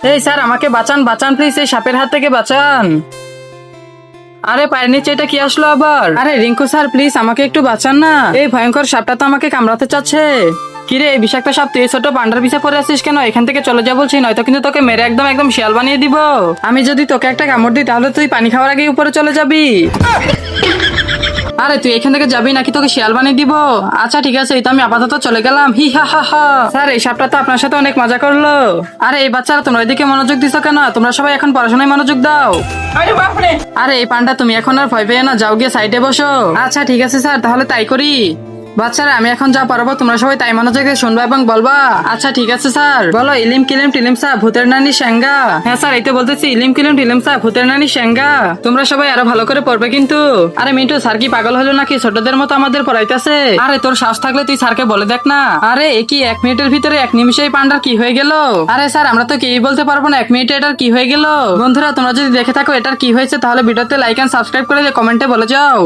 এই স্যার, আমাকে বাঁচান বাঁচান প্লিজ, এই সাপের হাত থেকে বাঁচান। আরে পায়ের নিচে এটা কি আসলো আবার? আরে রিঙ্কু স্যার, প্লিজ আমাকে একটু বাঁচান না, এই ভয়ঙ্কর সাপটা তো আমাকে কামড়াতে চাচ্ছে। কিরে এই বিষাক্ত সাপ, তুই এই ছোট পান্ডার পিছে পড়ে আছিস কেন? এখান থেকে চলে যা বলছি, নয়তো কিন্তু তোকে মেরে একদম একদম শিয়াল বানিয়ে দিব। আমি যদি তোকে একটা কামড় দিই তাহলে তুই পানি খাওয়ার আগেই উপরে চলে যাবি। আরে তুই এখান থেকে যাবি নাকি তোকে শিয়াল বানিয়ে দিব? আচ্ছা ঠিক আছে, এই তো আমি আপাতত চলে গেলাম। হি হা হা হা। স্যার এই সাপটা তো আপনার সাথে অনেক মজা করলো। আরে এই বাচ্চারা তোমরা ওইদিকে মনোযোগ দিছো কেন? তোমরা সবাই এখন পড়াশোনায় মনোযোগ দাও। আরে এই পান্ডা, তুমি এখন আর ভয় পেয়ে না, যাও গিয়ে সাইডে বসো। আচ্ছা ঠিক আছে স্যার, তাহলে তাই করি। বাচ্চারা আমি এখন যা পারবো তোমরা সবাই তাই মনোযোগে শুনবা এবং বলবা। আচ্ছা ঠিক আছে স্যার। বলো ইলিম কিলিম টিলিম সা ভূতের নানি শ্যাঙ্গা। হ্যাঁ স্যার, এই তো বলতেছি ইলিম কিলিম টিলিম সা ভূতের নানি শ্যাঙ্গা। তোমরা সবাই আরো ভালো করে পড়বে কিন্তু। আরে মিন্টু, স্যার কি পাগল হলো নাকি? ছোটদের মতো আমাদের পড়াইতেছে। আরে তোর সাহস থাকলে তুই স্যারকে বলে দেখ না। আরে এ কি 1 মিনিটের ভিতরে 1 নিমিষেই পান্ডার কি হয়ে গেল? আরে স্যার আমরা তো কেই বলতে পারবো না 1 মিনিটে এটার কি হয়ে গেল। বন্ধুরা তোমরা যদি দেখে থাকো এটার কি হয়েছে তাহলে ভিডিওতে লাইক এন্ড সাবস্ক্রাইব করে দিয়ে কমেন্টে বলে যাও।